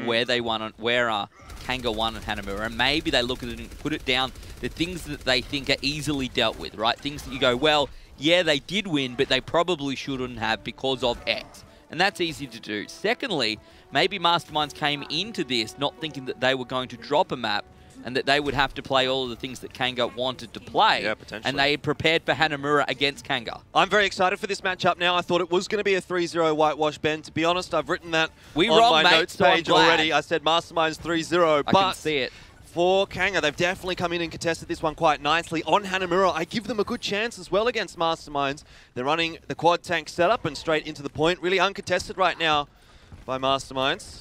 where they won on Kanga won on Hanamura, and maybe they look at it and put it down the things that they think are easily dealt with, right? Things that you go, well, yeah, they did win, but they probably shouldn't have because of X. And that's easy to do. Secondly, maybe Masterminds came into this not thinking that they were going to drop a map and that they would have to play all of the things that Kanga wanted to play. Yeah, potentially. And they had prepared for Hanamura against Kanga. I'm very excited for this matchup now. I thought it was going to be a 3-0 whitewash, Ben. To be honest, I've written that on my notes page already. I said Masterminds 3-0. I can see it. For Kanga, they've definitely come in and contested this one quite nicely. On Hanamura, I give them a good chance as well against Masterminds. They're running the quad tank setup and straight into the point. Really uncontested right now by Masterminds.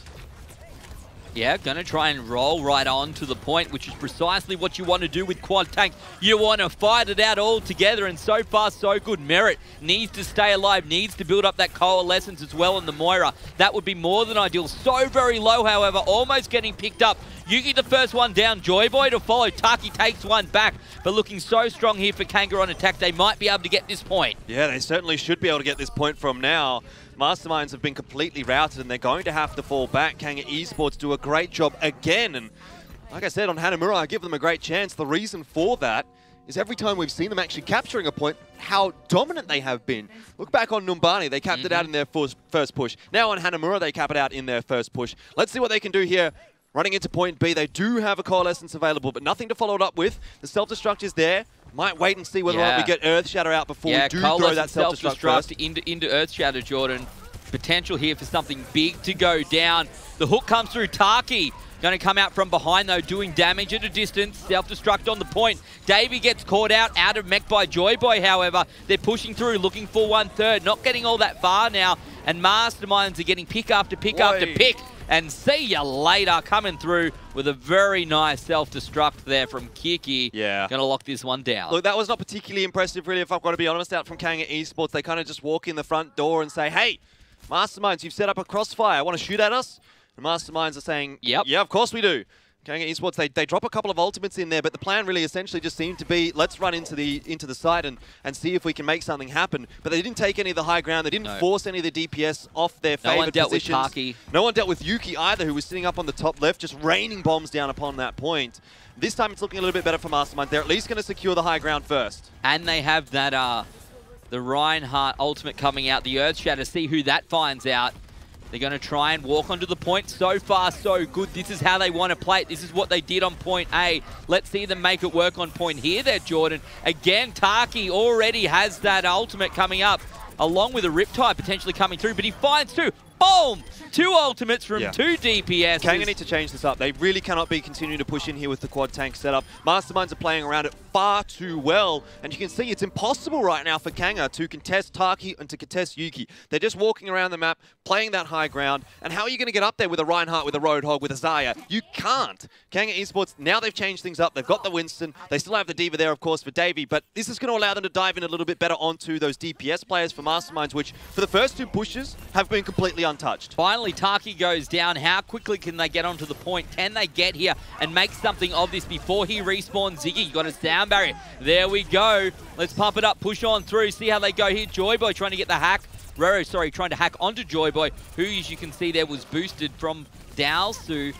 Yeah, going to try and roll right on to the point, which is precisely what you want to do with quad tank. You want to fight it out all together, and so far, so good. Merit needs to stay alive, needs to build up that coalescence as well in the Moira. That would be more than ideal. So very low, however, almost getting picked up. Yuki the first one down, Joyboy to follow. Taki takes one back, but looking so strong here for Kanga on attack, they might be able to get this point. Yeah, they certainly should be able to get this point from now. Masterminds have been completely routed and they're going to have to fall back. Kanga Esports do a great job again, and like I said, on Hanamura, I give them a great chance. The reason for that is every time we've seen them actually capturing a point, how dominant they have been. Look back on Numbani, they capped it out in their first push. Now on Hanamura, they cap it out in their first push. Let's see what they can do here. Running into point B, they do have a coalescence available, but nothing to follow it up with. The self-destruct is there. Might wait and see whether or not we get Earthshatter out before we do throw that self-destruct first. into Earthshatter, Jordan. Potential here for something big to go down. The hook comes through. Taki going to come out from behind, though, doing damage at a distance. Self-destruct on the point. Davey gets caught out of mech by Joyboy, however. They're pushing through, looking for 1/3. Not getting all that far now. And Masterminds are getting pick after pick after pick. And see ya later, coming through with a very nice self-destruct there from Kiki. Yeah. Going to lock this one down. Look, that was not particularly impressive, really, if I've got to be honest, out from Kanga Esports. They kind of just walk in the front door and say, hey, Masterminds, you've set up a crossfire. Want to shoot at us? And Masterminds are saying, yep. Yeah, of course we do. Kanga Esports, they drop a couple of ultimates in there, but the plan really essentially just seemed to be, let's run into the site and see if we can make something happen. But they didn't take any of the high ground. They didn't force any of the DPS off their favored positions. No one dealt with Taki. No one dealt with Yuki either, who was sitting up on the top left, just raining bombs down upon that point. This time it's looking a little bit better for Mastermind. They're at least going to secure the high ground first. And they have that, the Reinhardt ultimate coming out, the Earthshatter, see who that finds out. They're going to try and walk onto the point. So far, so good. This is how they want to play it. This is what they did on point A. Let's see them make it work on point here there, Jordan. Again, Taki already has that ultimate coming up, along with a Riptide potentially coming through, but he finds two. Boom! Two ultimates from two DPS. Kanga need to change this up. They really cannot be continuing to push in here with the quad tank setup. Masterminds are playing around it far too well, and you can see it's impossible right now for Kanga to contest Taki and to contest Yuki. They're just walking around the map, playing that high ground, and how are you going to get up there with a Reinhardt, with a Roadhog, with a Zarya? You can't. Kanga Esports, now they've changed things up. They've got the Winston. They still have the Diva there, of course, for Davey, but this is going to allow them to dive in a little bit better onto those DPS players for Masterminds, which for the first two pushes have been completely untouched. Finally, Taki goes down. How quickly can they get onto the point? Can they get here and make something of this before he respawns Ziggy? You got a sound barrier. There we go. Let's pump it up, push on through, see how they go here. Joyboy trying to get the hack. Roro, sorry, trying to hack onto Joyboy, who, as you can see there, was boosted from Dowsu.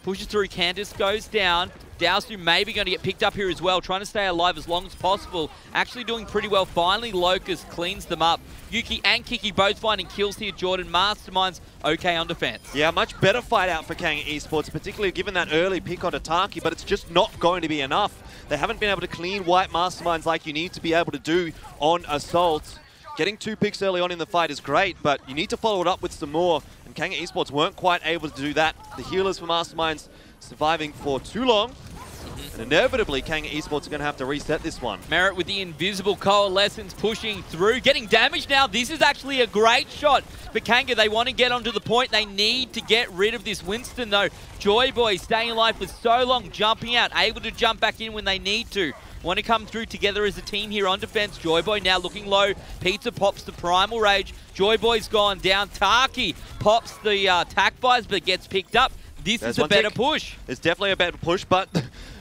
Pushes through, Candice goes down. Dowsu maybe going to get picked up here as well, trying to stay alive as long as possible. Actually doing pretty well. Finally, Locust cleans them up. Yuki and Kiki both finding kills here, Jordan. Masterminds okay on defense. Yeah, much better fight out for Kanga Esports, particularly given that early pick on Taki, but it's just not going to be enough. They haven't been able to clean white Masterminds like you need to be able to do on Assault. Getting 2 picks early on in the fight is great, but you need to follow it up with some more, and Kanga Esports weren't quite able to do that. The healers for Masterminds surviving for too long. And inevitably, Kanga Esports are going to have to reset this one. Merit with the invisible coalescence pushing through, getting damaged now. This is actually a great shot for Kanga. They want to get onto the point. They need to get rid of this Winston, though. Joyboy staying alive for so long, jumping out, able to jump back in when they need to. Want to come through together as a team here on defense. Joyboy now looking low. Pizza pops the Primal Rage. Joyboy's gone down. Taki pops the attack buys, but gets picked up. This is a better push. It's definitely a better push, but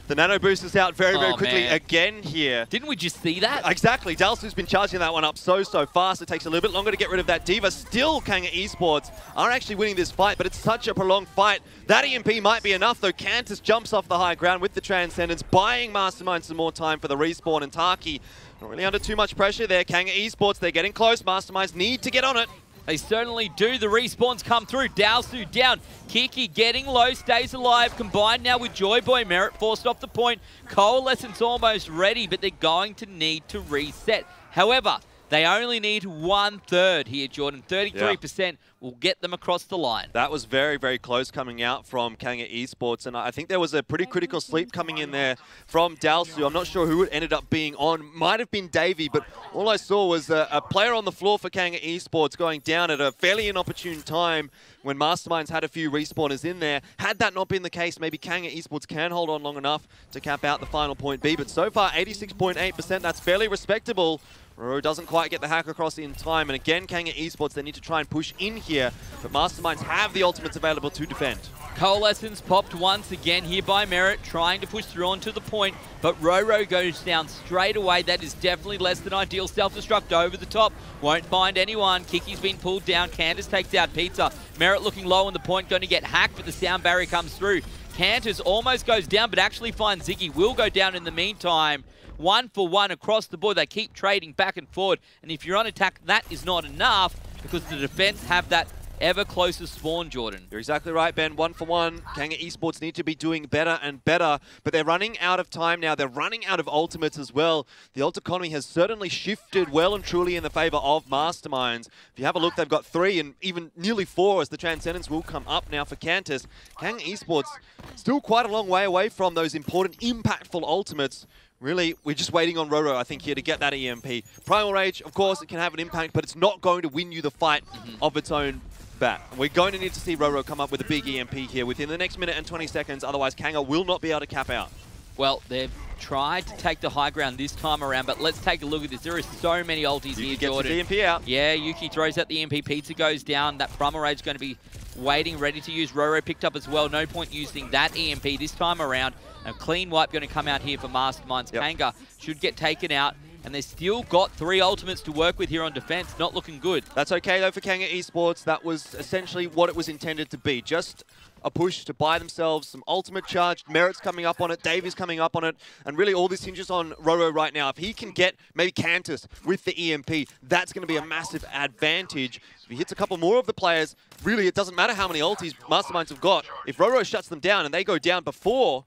The nano boost is out very, very quickly man. again here. Didn't we just see that? Exactly. Dalsu's been charging that one up so fast. It takes a little bit longer to get rid of that Diva. Still, Kanga Esports are actually winning this fight, but it's such a prolonged fight. That EMP might be enough, though. Cantus jumps off the high ground with the Transcendence, buying Masterminds some more time for the respawn, and Taki not really under too much pressure there. Kanga Esports, they're getting close. Masterminds need to get on it. They certainly do. The respawns come through. Dalsu down. Kiki getting low, stays alive. Combined now with Joyboy. Merit forced off the point. Coalescence almost ready, but they're going to need to reset. However, they only need 1/3 here, Jordan. 33% will get them across the line. That was very, very close coming out from Kanga Esports, and I think there was a pretty critical sleep coming in there from Dalsu. I'm not sure who it ended up being on. Might have been Davey, but all I saw was a player on the floor for Kanga Esports going down at a fairly inopportune time when Masterminds had a few respawners in there. Had that not been the case, maybe Kanga Esports can hold on long enough to cap out the final point B, but so far 86.8%, that's fairly respectable. Roro doesn't quite get the hack across in time, and again, Kanga Esports, they need to try and push in here, but Masterminds have the ultimates available to defend. Coalescence popped once again here by Merit, trying to push through onto the point, but Roro goes down straight away. That is definitely less than ideal. Self-destruct over the top, won't find anyone. Kiki's been pulled down. Candace takes out Pizza. Merit looking low on the point, going to get hacked, but the sound barrier comes through. Cantus almost goes down, but actually finds Ziggy. Will go down in the meantime. 1-for-1 across the board. They keep trading back and forward, and if you're on attack, that is not enough because the defense have that ever closer spawn, Jordan. You're exactly right, Ben. 1-for-1. Kanga Esports need to be doing better and better, but they're running out of time now. They're running out of ultimates as well. The ult economy has certainly shifted well and truly in the favor of Masterminds. If you have a look, they've got 3 and even nearly 4 as the Transcendence will come up now for Cantus. Kanga Esports still quite a long way away from those important, impactful ultimates. Really, we're just waiting on Roro, I think, here to get that EMP. Primal Rage, of course, it can have an impact, but it's not going to win you the fight of its own bat. We're going to need to see Roro come up with a big EMP here within the next minute and 20 seconds, otherwise Kanga will not be able to cap out. Well, they've tried to take the high ground this time around, but let's take a look at this. There are so many ultis here, Jordan. Gets the EMP out. Yeah, Yuki throws out the EMP. Pizza goes down. That Primal Rage is going to be waiting, ready to use. Roro picked up as well. No point using that EMP this time around. A clean wipe going to come out here for Masterminds. Yep. Kanga should get taken out, and they've still got 3 ultimates to work with here on defense. Not looking good. That's okay, though, for Kanga Esports. That was essentially what it was intended to be. Just a push to buy themselves some ultimate charge. Merit's coming up on it. Dave is coming up on it. And really, all this hinges on Roro right now. If he can get maybe Cantus with the EMP, that's going to be a massive advantage. If he hits a couple more of the players, really, it doesn't matter how many ultis Masterminds have got. If Roro shuts them down and they go down before,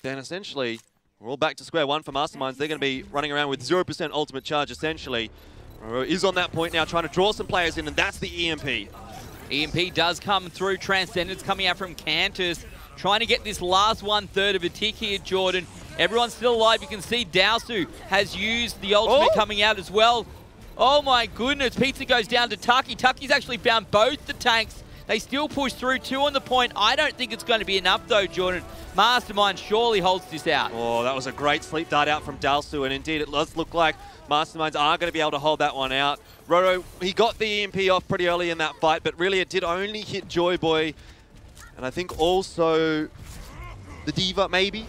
then essentially, we're all back to square one for Masterminds. They're going to be running around with 0% ultimate charge, essentially. Roro is on that point now, trying to draw some players in, and that's the EMP. EMP does come through. Transcendence coming out from Cantus, trying to get this last 1/3 of a tick here, Jordan. Everyone's still alive. You can see Dalsu has used the ultimate coming out as well. Oh my goodness, Pizza goes down to Taki. Taki's actually found both the tanks. They still push through, 2 on the point. I don't think it's going to be enough though, Jordan. Mastermind surely holds this out. Oh, that was a great sleep dart out from Dalsu, and indeed it does look like Masterminds are going to be able to hold that one out. Roro, he got the EMP off pretty early in that fight, but really it did only hit Joyboy, and I think also the Diva, maybe?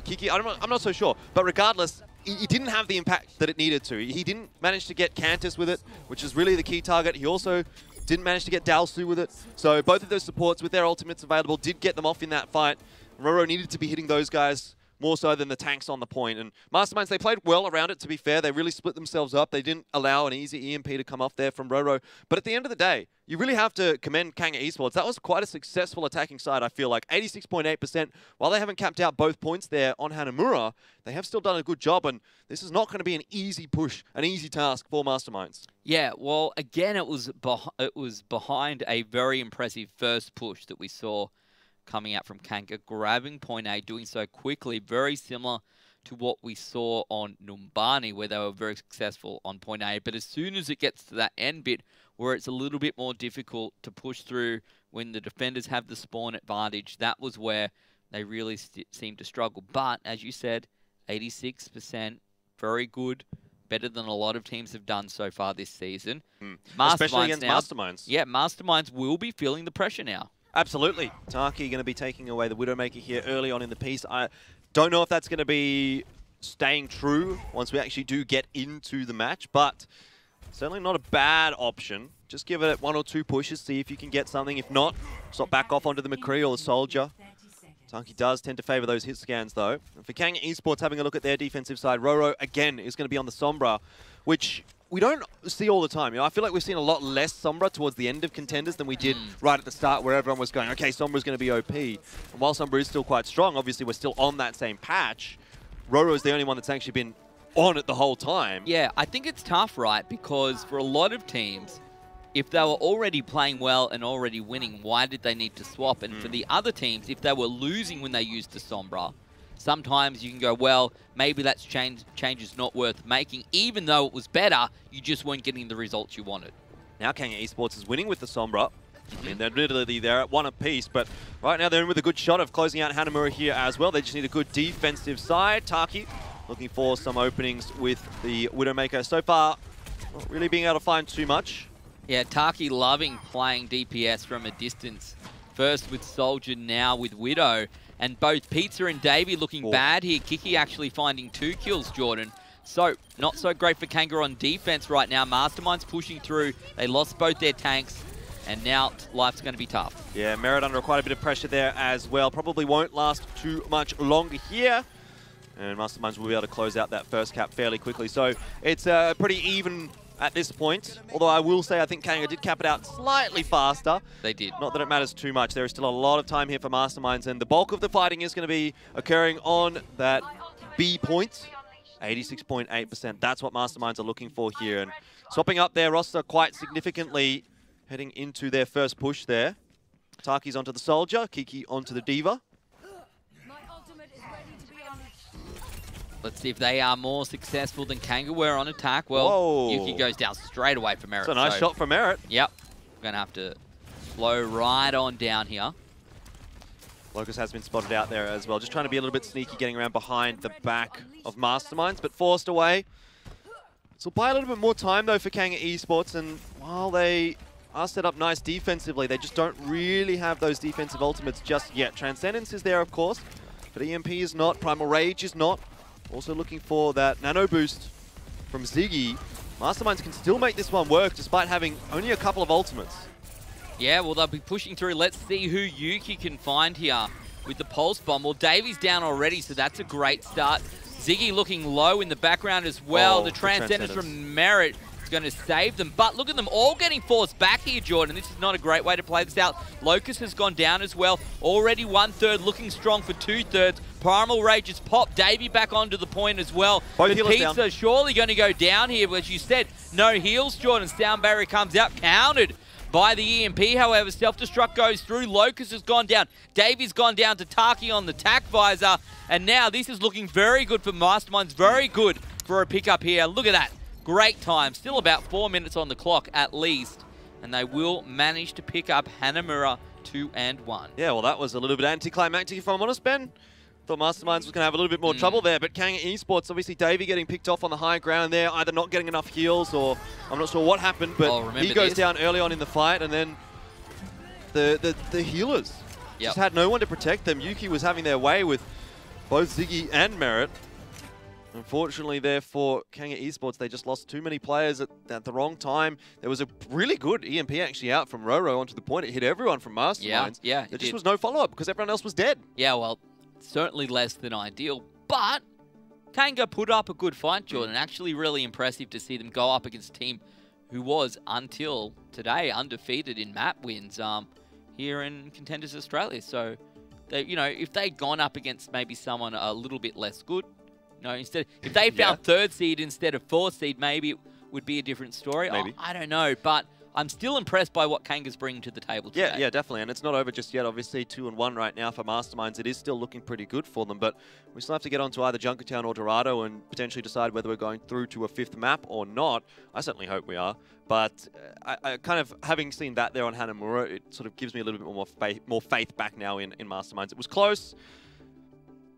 Kiki, I'm not so sure. But regardless, he didn't have the impact that it needed to. He didn't manage to get Cantus with it, which is really the key target. He also didn't manage to get Dalsu with it. So both of those supports with their ultimates available did get them off in that fight. Roro needed to be hitting those guys more so than the tanks on the point. And Masterminds, they played well around it, to be fair. They really split themselves up. They didn't allow an easy EMP to come off there from Roro. But at the end of the day, you really have to commend Kanga Esports. That was quite a successful attacking side, I feel like. 86.8%. While they haven't capped out both points there on Hanamura, they have still done a good job. And this is not going to be an easy push, an easy task for Masterminds. Yeah, well, again, it was behind a very impressive first push that we saw coming out from Kanga, grabbing point A, doing so quickly, very similar to what we saw on Numbani, where they were very successful on point A. But as soon as it gets to that end bit, where it's a little bit more difficult to push through when the defenders have the spawn advantage, that was where they really seemed to struggle. But, as you said, 86%, very good, better than a lot of teams have done so far this season. Especially against Masterminds. Yeah, Masterminds will be feeling the pressure now. Absolutely. Taki going to be taking away the Widowmaker here early on in the piece. Don't know if that's going to be staying true once we actually do get into the match, but certainly not a bad option. Just give it 1 or 2 pushes, see if you can get something. If not, sort of back off onto the McCree or the Soldier. Taki does tend to favor those hit scans, though. And for Kanga Esports, having a look at their defensive side, Roro, again, is going to be on the Sombra, which we don't see all the time. You know, I feel like we've seen a lot less Sombra towards the end of Contenders than we did right at the start, where everyone was going, okay, Sombra's going to be OP. And while Sombra is still quite strong, obviously we're still on that same patch. Roro is the only one that's actually been on it the whole time. Yeah, I think it's tough, right? Because for a lot of teams, if they were already playing well and already winning, why did they need to swap? And for the other teams, if they were losing when they used the Sombra, sometimes you can go, well, maybe that's change is not worth making. Even though it was better, you just weren't getting the results you wanted. Now Kanga Esports is winning with the Sombra. I mean, they're literally there at 1 apiece, but right now they're in with a good shot of closing out Hanamura here as well. They just need a good defensive side. Taki looking for some openings with the Widowmaker. So far, not really being able to find too much. Yeah, Taki loving playing DPS from a distance. First with Soldier, now with Widow. And both Pizza and Davey looking bad here. Kiki actually finding 2 kills, Jordan. So, not so great for Kanga on defense right now. Masterminds pushing through. They lost both their tanks. And now life's going to be tough. Yeah, Merit under quite a bit of pressure there as well. Probably won't last too much longer here. And Masterminds will be able to close out that first cap fairly quickly. So it's pretty even at this point. Although I will say I think Kanga did cap it out slightly faster. They did. Not that it matters too much. There is still a lot of time here for Masterminds. And the bulk of the fighting is going to be occurring on that B point. 86.8%. That's what Masterminds are looking for here. And swapping up their roster quite significantly, heading into their first push there. Taki's onto the Soldier, Kiki onto the Diva. Let's see if they are more successful than Kanga were on attack. Well, Whoa. Yuki goes down straight away for Merit. It's a nice shot for Merit. Yep. We're going to have to slow right on down here. Locus has been spotted out there as well. Just trying to be a little bit sneaky, getting around behind the back of Masterminds, but forced away. So buy a little bit more time, though, for Kanga Esports. And while they are set up nice defensively, they just don't really have those defensive ultimates just yet. Transcendence is there, of course, but EMP is not. Primal Rage is not. Also looking for that nano boost from Ziggy. Masterminds can still make this one work despite having only a couple of ultimates. Yeah, well, they'll be pushing through. Let's see who Yuki can find here with the Pulse Bomb. Well, Davey's down already, so that's a great start. Ziggy looking low in the background as well. Oh, the Transcendence from Merit is going to save them. But look at them all getting forced back here, Jordan. This is not a great way to play this out. Locust has gone down as well. Already 1/3, looking strong for 2/3. Primal Rage has popped. Davey back onto the point as well. Both the Pizza down. Surely going to go down here. But as you said, no heals, Jordan. Sound barrier comes out, countered by the EMP. However, self-destruct goes through. Locust has gone down. Davey's gone down to Taki on the tack visor. And now this is looking very good for Masterminds. Very good for a pickup here. Look at that. Great time. Still about 4 minutes on the clock at least. And they will manage to pick up Hanamura 2 and 1. Yeah, well, that was a little bit anticlimactic, if I'm honest, Ben. Thought Masterminds was going to have a little bit more trouble there, but Kanga Esports, obviously Davey getting picked off on the high ground there, either not getting enough heals or I'm not sure what happened, but he goes down early on in the fight, and then the healers just had no one to protect them. Yuki was having their way with both Ziggy and Merit. Unfortunately there for Kanga Esports, they just lost too many players at the wrong time. There was a really good EMP actually out from Roro onto the point. It hit everyone from Masterminds. Yeah, there just was no follow-up because everyone else was dead. Yeah, well, certainly less than ideal, but Kanga put up a good fight, Jordan. Actually really impressive to see them go up against a team who was, until today, undefeated in map wins here in Contenders Australia. So, they, you know, if they'd gone up against maybe someone a little bit less good, you know, instead, if they found 3rd seed instead of 4th seed, maybe it would be a different story. Maybe. I don't know, but I'm still impressed by what Kanga's bringing to the table today. Yeah, definitely. And it's not over just yet. Obviously, 2 and 1 right now for Masterminds. It is still looking pretty good for them, but we still have to get onto either Junkertown or Dorado and potentially decide whether we're going through to a 5th map or not. I certainly hope we are. But I kind of, having seen that there on Hanamura, it sort of gives me a little bit more faith back now in Masterminds. It was close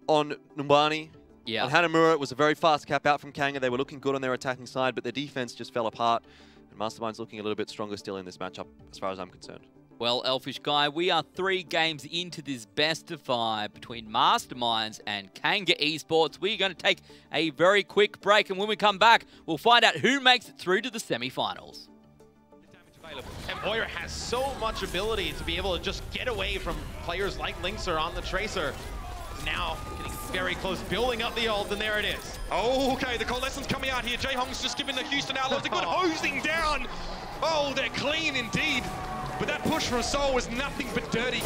on Numbani. Yeah. On Hanamura, it was a very fast cap out from Kanga. They were looking good on their attacking side, but their defense just fell apart. And Masterminds looking a little bit stronger still in this matchup, as far as I'm concerned. Well, Elfishguy, we are 3 games into this best of 5 between Masterminds and Kanga Esports. We're going to take a very quick break, and when we come back, we'll find out who makes it through to the semi-finals. And Boyer has so much ability to be able to just get away from players like Linkser on the Tracer. Now getting very close, building up the ult, and there it is. Oh, okay, the coalescence coming out here. Jaehong's just giving the Houston Outlaws a good hosing down. Oh, they're clean indeed. But that push from Soul was nothing but dirty.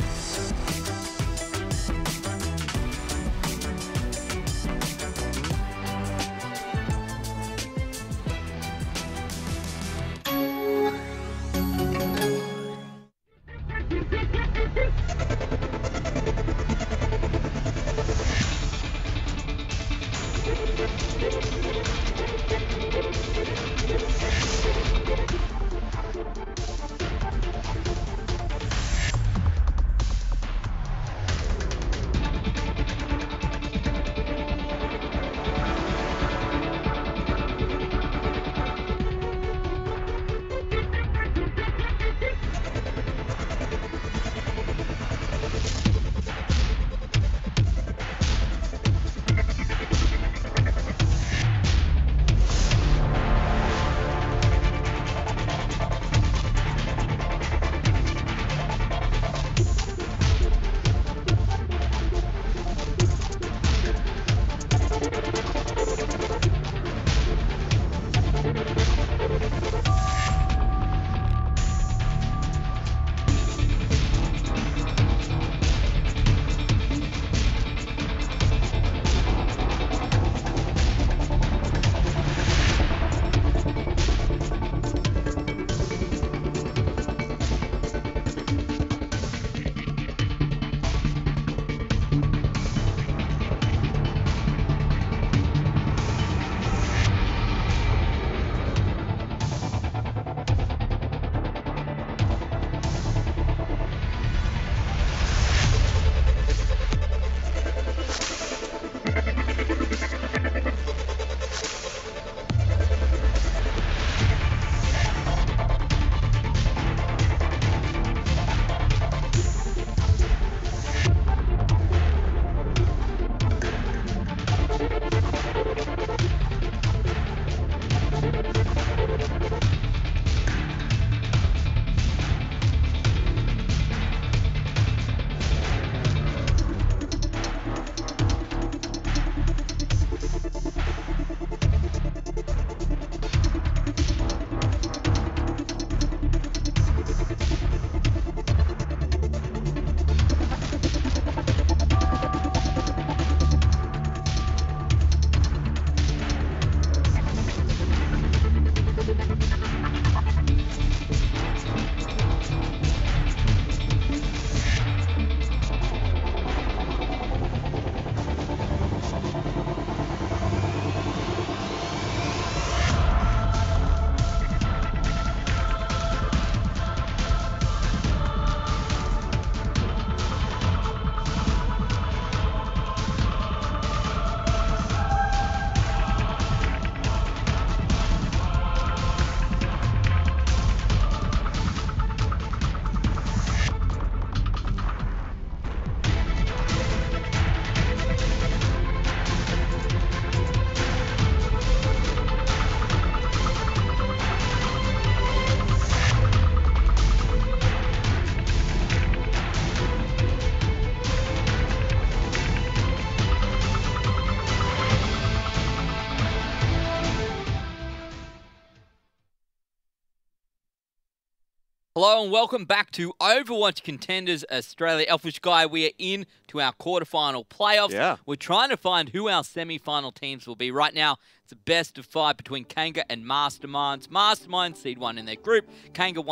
Hello and welcome back to Overwatch Contenders Australia. Elfishguy, we are in to our quarterfinal playoffs. Yeah. We're trying to find who our semi-final teams will be. Right now, it's a best of 5 between Kanga and Masterminds. Masterminds seed 1 in their group. Kanga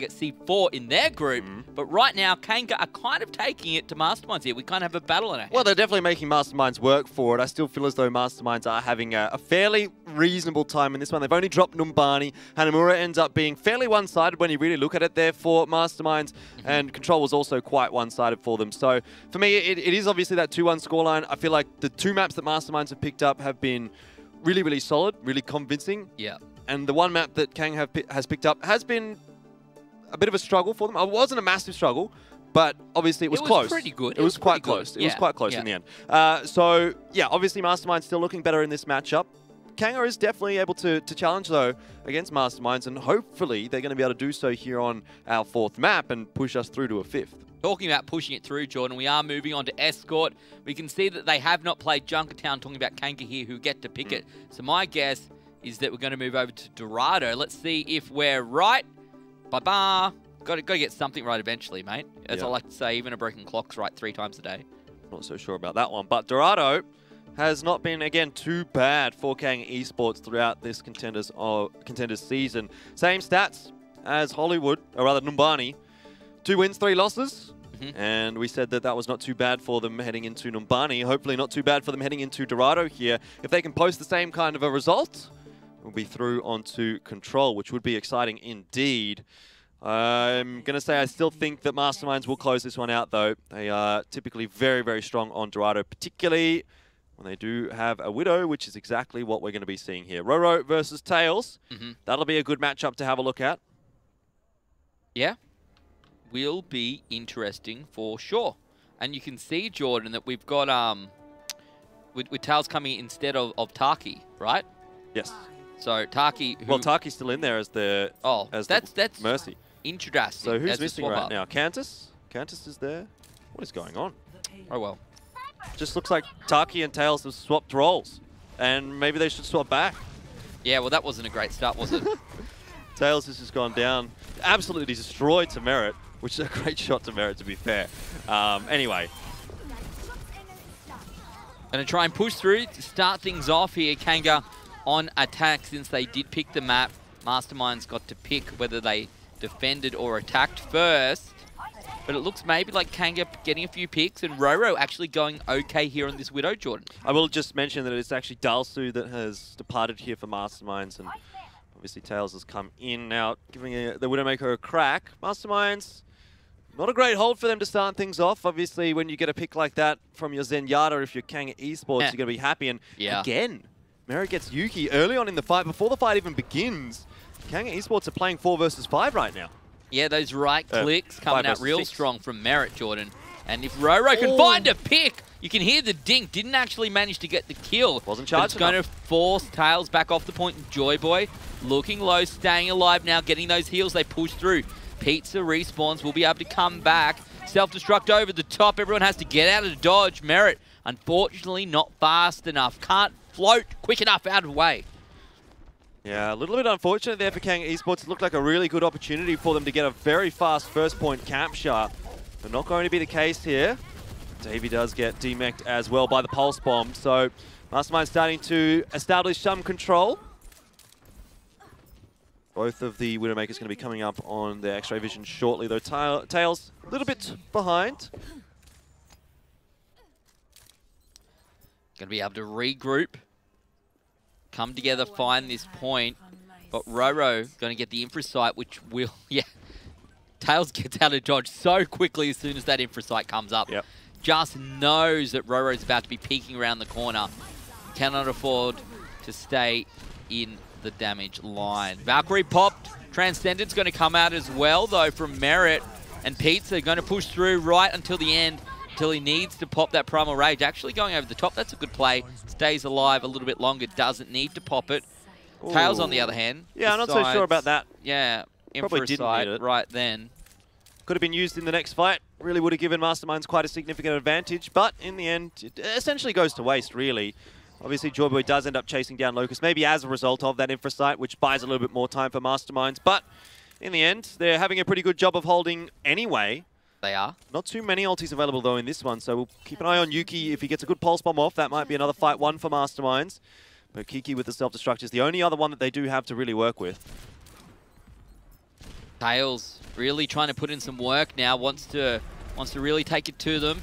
seed 4 in their group. But right now, Kanga are kind of taking it to Masterminds here. We kind of have a battle in our hands. Well, they're definitely making Masterminds work for it. I still feel as though Masterminds are having a fairly reasonable time in this one. They've only dropped Numbani. Hanamura ends up being fairly one-sided when you really look at it there for Masterminds. And Control was also quite one-sided for them. So for me, it is obviously that 2-1 scoreline. I feel like the 2 maps that Masterminds have picked up have been really, really solid, really convincing. Yeah. And the 1 map that Kang has picked up has been a bit of a struggle for them. It wasn't a massive struggle, but obviously it was close. It was pretty good. It was quite close. It was quite close in the end. So, yeah, obviously Masterminds still looking better in this matchup. Kanga is definitely able to challenge, though, against Masterminds, and hopefully they're going to be able to do so here on our 4th map and push us through to a 5th. Talking about pushing it through, Jordan, we are moving on to Escort. We can see that they have not played Junkertown, talking about Kanga here, who get to pick it. So my guess is that we're going to move over to Dorado. Let's see if we're right. Bye-bye. Got to get something right eventually, mate. As I like to say, even a broken clock's right 3 times a day. Not so sure about that one. But Dorado has not been, again, too bad for Kanga Esports throughout this Contenders season. Same stats as Hollywood, or rather Numbani. 2 wins, 3 losses. And we said that that was not too bad for them heading into Numbani. Hopefully not too bad for them heading into Dorado here. If they can post the same kind of a result, we'll be through onto Control, which would be exciting indeed. I'm going to say I still think that Masterminds will close this one out, though. They are typically very, very strong on Dorado, particularly when they do have a Widow, which is exactly what we're going to be seeing here. Roro versus Tails. That'll be a good matchup to have a look at. Yeah. Will be interesting for sure. And you can see, Jordan, that we've got with Tails coming instead of Taki, right? Yes. So Taki, well, Taki's still in there as the that's Mercy. Interesting. So who's missing right now? Cantus? Cantus is there. What is going on? Oh well. Just looks like Taki and Tails have swapped roles, and maybe they should swap back. Yeah, well, that wasn't a great start, was it? Tails has just gone down, absolutely destroyed to Merit, which is a great shot to Merit, to be fair. Anyway. Going to try and push through to start things off here. Kanga on attack since they did pick the map. Masterminds got to pick whether they defended or attacked first. But it looks maybe like Kanga getting a few picks and Roro actually going okay here on this Widow, Jordan. I will just mention that it's actually Dalsu that has departed here for Masterminds, and obviously Tails has come in now, giving the Widowmaker a crack. Masterminds, not a great hold for them to start things off. Obviously, when you get a pick like that from your Zenyatta, if you're Kanga Esports, you're going to be happy. And again, Merit gets Yuki early on in the fight, before the fight even begins. Kanga Esports are playing 4 versus 5 right now. Yeah, those right clicks coming out real strong from Merit, Jordan. And if Roro can find a pick, you can hear the dink. Didn't actually manage to get the kill. Wasn't charged enough. It's going to force Tails back off the point. Joy Boy looking low, staying alive now, getting those heals. They push through. Pizza respawns, will be able to come back. Self-destruct over the top. Everyone has to get out of the dodge. Merit, unfortunately, not fast enough. Can't float quick enough out of the way. Yeah, a little bit unfortunate there for Kanga Esports. It looked like a really good opportunity for them to get a very fast first point capture. But not going to be the case here. Davey does get demeched as well by the pulse bomb. So Mastermind starting to establish some control. Both of the Widowmakers going to be coming up on their X-ray vision shortly, though Tails a little bit behind. Going to be able to regroup. Come together, find this point. But Roro going to get the infra sight, which will, Tails gets out of dodge so quickly as soon as that infra sight comes up. Yep. Just knows that Roro's about to be peeking around the corner. Cannot afford to stay in the damage line. Valkyrie popped. Transcendent's going to come out as well, though, from Merit. And Pizza going to push through right until the end, until he needs to pop that Primal Rage. Actually going over the top, that's a good play. Stays alive a little bit longer, doesn't need to pop it. Ooh. Tails, on the other hand. Yeah, I'm not so sure about that. Yeah, probably didn't need it right then. Could have been used in the next fight. Really would have given Masterminds quite a significant advantage, but in the end, it essentially goes to waste, really. Obviously, Joyboy does end up chasing down Locust, maybe as a result of that infra sight, which buys a little bit more time for Masterminds, but in the end, they're having a pretty good job of holding anyway. They are. Not too many ultis available, though, in this one, so we'll keep an eye on Yuki. If he gets a good pulse bomb off, that might be another fight won for Masterminds. But Kiki with the self-destruct is the only other one that they do have to really work with. Tails really trying to put in some work now, wants to really take it to them.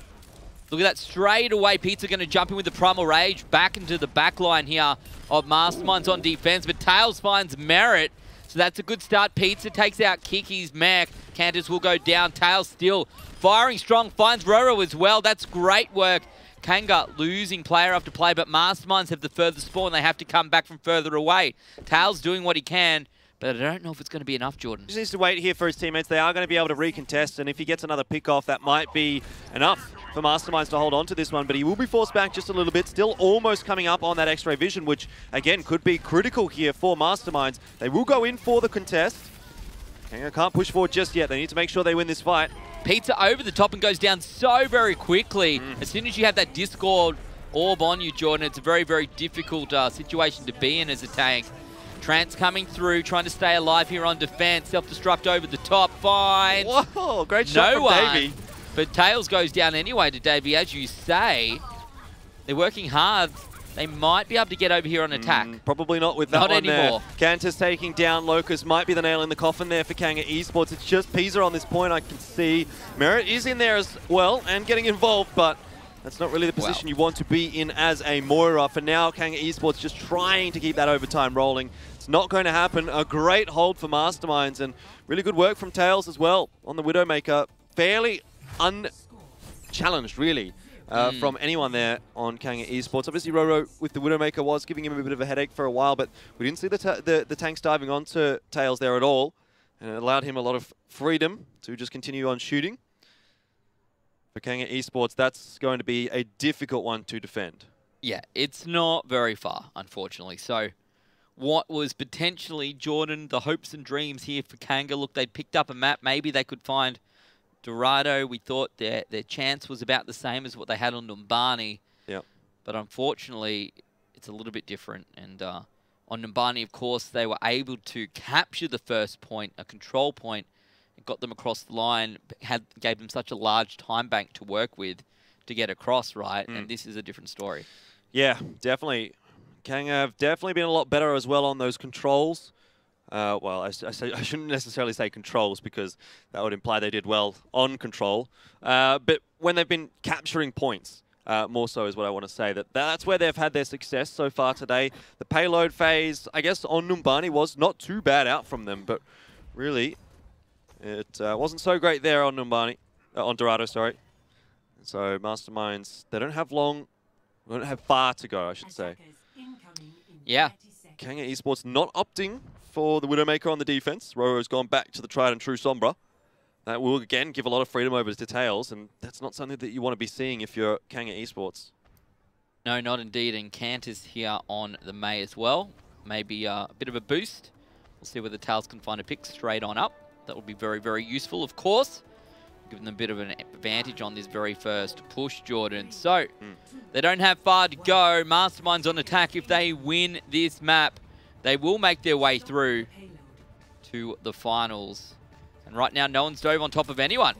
Look at that, straight away, Pizza going to jump in with the Primal Rage back into the back line here of Masterminds on defense, but Tails finds Merit, so that's a good start. Pizza takes out Kiki's mech. Cantus will go down. Tails still firing strong, finds Roro as well. That's great work. Kanga losing player after player, but Masterminds have the further spawn. They have to come back from further away. Tails doing what he can, but I don't know if it's going to be enough, Jordan. Just needs to wait here for his teammates. They are going to be able to recontest, and if he gets another pick off, that might be enough for Masterminds to hold on to this one, but he will be forced back just a little bit, still almost coming up on that X-ray vision, which, again, could be critical here for Masterminds. They will go in for the contest. Kanga can't push forward just yet. They need to make sure they win this fight. Pizza over the top and goes down so very quickly. As soon as you have that Discord orb on you, Jordan, it's a very, very difficult situation to be in as a tank. Trance coming through, trying to stay alive here on defense. Self-destruct over the top, fine. Whoa, great shot from Davey. But Tails goes down anyway to Davey, as you say. They're working hard. They might be able to get over here on attack. Probably not with that not one anymore. there. Kanta's taking down Locust. Might be the nail in the coffin there for Kanga Esports. It's just Pisa on this point, I can see. Merit is in there as well and getting involved, but that's not really the position you want to be in as a Moira. For now, Kanga Esports just trying to keep that overtime rolling. It's not going to happen. A great hold for Masterminds and really good work from Tails as well on the Widowmaker. Fairly unchallenged, really, from anyone there on Kanga Esports. Obviously, Roro with the Widowmaker was giving him a bit of a headache for a while, but we didn't see the tanks diving onto Tails there at all, and it allowed him a lot of freedom to just continue on shooting. For Kanga Esports, that's going to be a difficult one to defend. Yeah, it's not very far, unfortunately. So what was potentially, Jordan, the hopes and dreams here for Kanga, look, they'd picked up a map. Maybe they could find Dorado. We thought their chance was about the same as what they had on Numbani. Yep. But unfortunately, it's a little bit different. And on Numbani, of course, they were able to capture the first point, a control point, and got them across the line, gave them such a large time bank to work with to get across, right? And this is a different story. Yeah, definitely. Kanga have definitely been a lot better as well on those controls. Well, I shouldn't necessarily say controls because that would imply they did well on control. But when they've been capturing points, more so is what I want to say. That's where they've had their success so far today. The payload phase, I guess, on Numbani was not too bad out from them, but really, it wasn't so great there on Numbani, on Dorado, sorry. So Masterminds, they don't have far to go, I should say. Yeah. Kanga Esports not opting for the Widowmaker on the defense. Roro's gone back to the tried and true Sombra. That will, again, give a lot of freedom over to Tails, and that's not something that you want to be seeing if you're Kanga Esports. No, not indeed, and Kant is here on the May as well. Maybe a bit of a boost. We'll see whether Tails can find a pick straight on up. That would be very, very useful, of course. Giving them a bit of an advantage on this very first push, Jordan. So, they don't have far to go. Masterminds on attack. If they win this map, they will make their way through to the finals. And right now, no one's dove on top of anyone.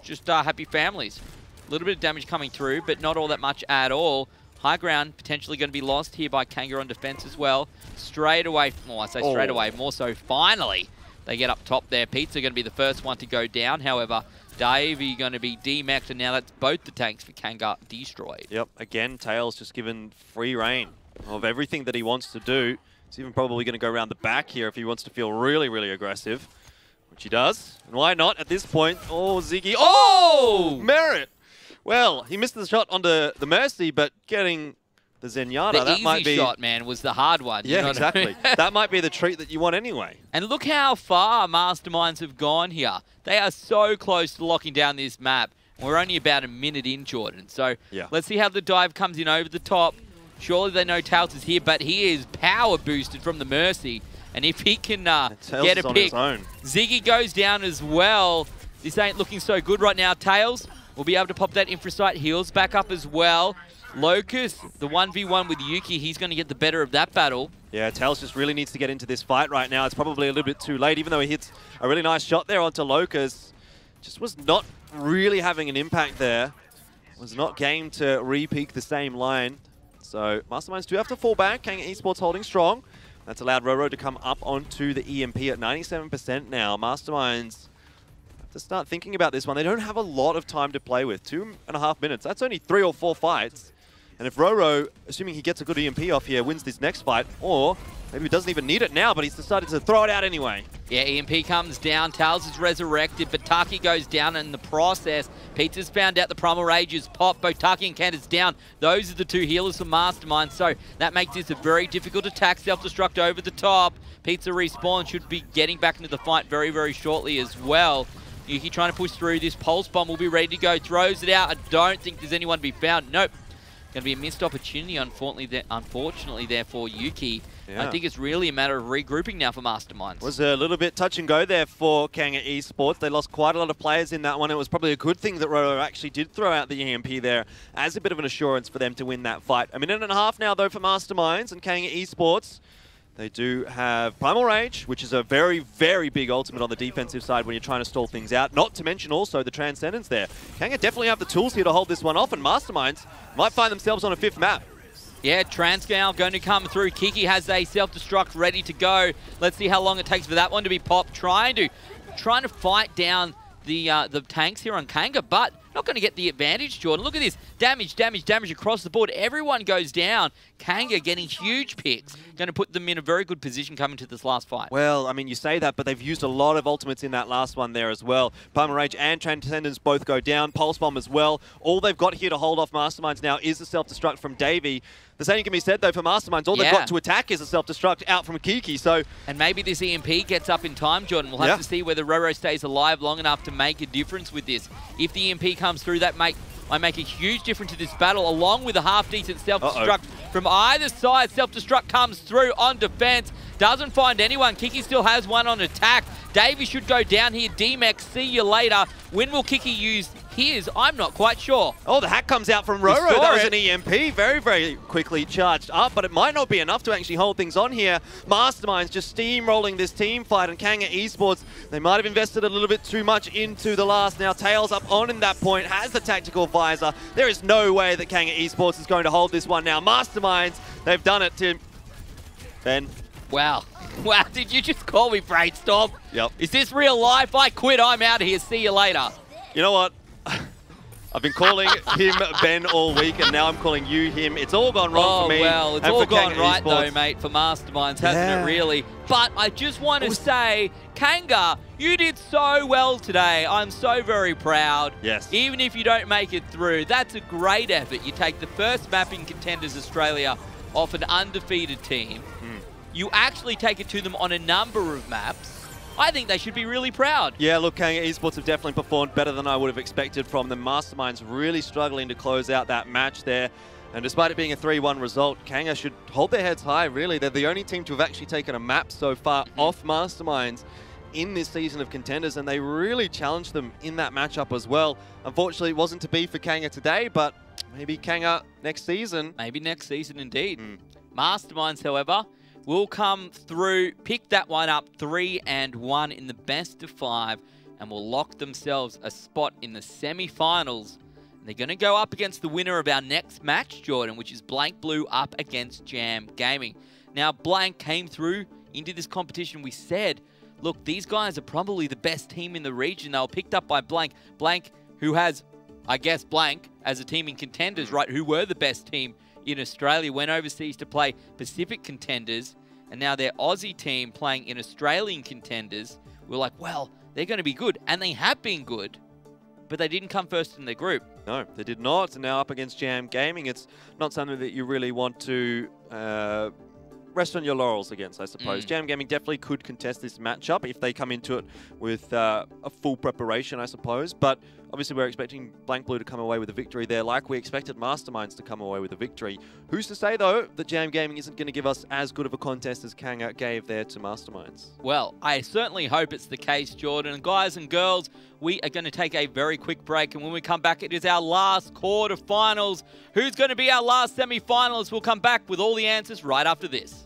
Just happy families. A little bit of damage coming through, but not all that much at all. High ground potentially going to be lost here by Kanga on defense as well. Straight away, well, I say straight away, more so finally. They get up top there. Pizza going to be the first one to go down. However, Davey going to be demexed, and now that's both the tanks for Kanga destroyed. Yep, again, Tails just given free reign of everything that he wants to do. He's even probably going to go around the back here if he wants to feel really, really aggressive, which he does. And why not at this point? Oh, Ziggy. Oh! Merit! Well, he missed the shot onto the Mercy, but getting the Zenyatta, that might be... The easy shot, man, was the hard one. Yeah, exactly. That might be the treat that you want anyway. And look how far Masterminds have gone here. They are so close to locking down this map. We're only about a minute in, Jordan. So let's see how the dive comes in over the top. Surely they know Tails is here, but he is power boosted from the Mercy. And if he can get a pick, Ziggy goes down as well. This ain't looking so good right now. Tails will be able to pop that infrasight, heals back up as well. Locust, the 1v1 with Yuki, he's going to get the better of that battle. Yeah, Tails just really needs to get into this fight right now. It's probably a little bit too late, even though he hits a really nice shot there onto Locust. Just was not really having an impact there. Was not game to re-peak the same line. So Masterminds do have to fall back. Kanga Esports holding strong. That's allowed Roro to come up onto the EMP at 97% now. Masterminds have to start thinking about this one. They don't have a lot of time to play with. 2.5 minutes. That's only 3 or 4 fights. And if Roro, assuming he gets a good EMP off here, wins this next fight, or maybe he doesn't even need it now, but he's decided to throw it out anyway. Yeah, EMP comes down, Tails is resurrected, but Taki goes down in the process. Pizza's found out the Primal Rage is popped, both Taki and Candace down. Those are the two healers for Masterminds, so that makes this a very difficult attack. Self-destruct over the top. Pizza respawn, should be getting back into the fight very, very shortly as well. Yuki trying to push through this. Pulse Bomb will be ready to go, throws it out. I don't think there's anyone to be found. Nope. Going to be a missed opportunity, unfortunately, there for Yuki. Yeah. I think it's really a matter of regrouping now for Masterminds. Was a little bit touch and go there for Kanga Esports. They lost quite a lot of players in that one. It was probably a good thing that Roro actually did throw out the EMP there as a bit of an assurance for them to win that fight. A minute and a half now, though, for Masterminds and Kanga Esports. They do have Primal Rage, which is a very, very big ultimate on the defensive side when you're trying to stall things out. Not to mention also the Transcendence there. Kanga definitely have the tools here to hold this one off, and Masterminds might find themselves on a 5th map. Yeah, Transcal going to come through. Kiki has a self-destruct ready to go. Let's see how long it takes for that one to be popped. Trying to fight down the tanks here on Kanga, but not going to get the advantage, Jordan. Look at this. Damage, damage, damage across the board. Everyone goes down. Kanga getting huge picks. Going to put them in a very good position coming to this last fight. Well, I mean, you say that, but they've used a lot of ultimates in that last one there as well. Primal Rage and Transcendence both go down. Pulse Bomb as well. All they've got here to hold off Masterminds now is the self-destruct from Davey. The same can be said, though, for Masterminds. All they've got to attack is a self-destruct out from Kiki, so... And maybe this EMP gets up in time, Jordan. We'll have to see whether Roro stays alive long enough to make a difference with this. If the EMP comes through, that might make a huge difference to this battle, along with a half-decent self-destruct from either side. Self-destruct comes through on defense. Doesn't find anyone. Kiki still has one on attack. Davey should go down here. D-Mex, see you later. When will Kiki use his? I'm not quite sure. Oh, the hack comes out from Roro. That was an EMP. Very, very quickly charged up, but it might not be enough to actually hold things on here. Masterminds just steamrolling this team fight, and Kanga Esports, they might have invested a little bit too much into the last. Now, Tails up on in that point, has the tactical visor. There is no way that Kanga Esports is going to hold this one now. Masterminds, they've done it to Ben. Wow. Wow, did you just call me Brainstorm? Yep. Is this real life? I quit. I'm out of here. See you later. You know what? I've been calling him Ben all week, and now I'm calling you him. It's all gone wrong for me. Oh, well, it's all gone right, though, mate, for Masterminds, hasn't it, really? But I just want to say, Kanga, you did so well today. I'm so very proud. Yes. Even if you don't make it through, that's a great effort. You take the first map in Contenders Australia off an undefeated team. You actually take it to them on a number of maps. I think they should be really proud. Yeah, look, Kanga Esports have definitely performed better than I would have expected from them. Masterminds really struggling to close out that match there. And despite it being a 3-1 result, Kanga should hold their heads high, really. They're the only team to have actually taken a map so far off Masterminds in this season of Contenders, and they really challenged them in that matchup as well. Unfortunately, it wasn't to be for Kanga today, but maybe Kanga next season. Maybe next season, indeed. Masterminds, however, will come through, pick that one up 3-1 in the best of 5, and will lock themselves a spot in the semi-finals. They're going to go up against the winner of our next match, Jordan, which is Blank Blue up against Jam Gaming. Now, Blank came through into this competition. We said, look, these guys are probably the best team in the region. They were picked up by Blank. Blank, who has, I guess, Blank as a team in Contenders, right, who were the best team in Australia, went overseas to play Pacific Contenders, and now their Aussie team playing in Australian Contenders. We're like, well, they're going to be good, and they have been good, but they didn't come first in their group. No, they did not, and now up against Jam Gaming, it's not something that you really want to rest on your laurels against, I suppose. Jam Gaming definitely could contest this matchup if they come into it with a full preparation, I suppose, but obviously we're expecting Blank Blue to come away with a victory there, like we expected Masterminds to come away with a victory. Who's to say, though, that Jam Gaming isn't going to give us as good of a contest as Kanga gave there to Masterminds? Well, I certainly hope it's the case, Jordan. And guys and girls, we are going to take a very quick break, and when we come back, it is our last quarterfinals. Who's going to be our last semi-finalist? We'll come back with all the answers right after this.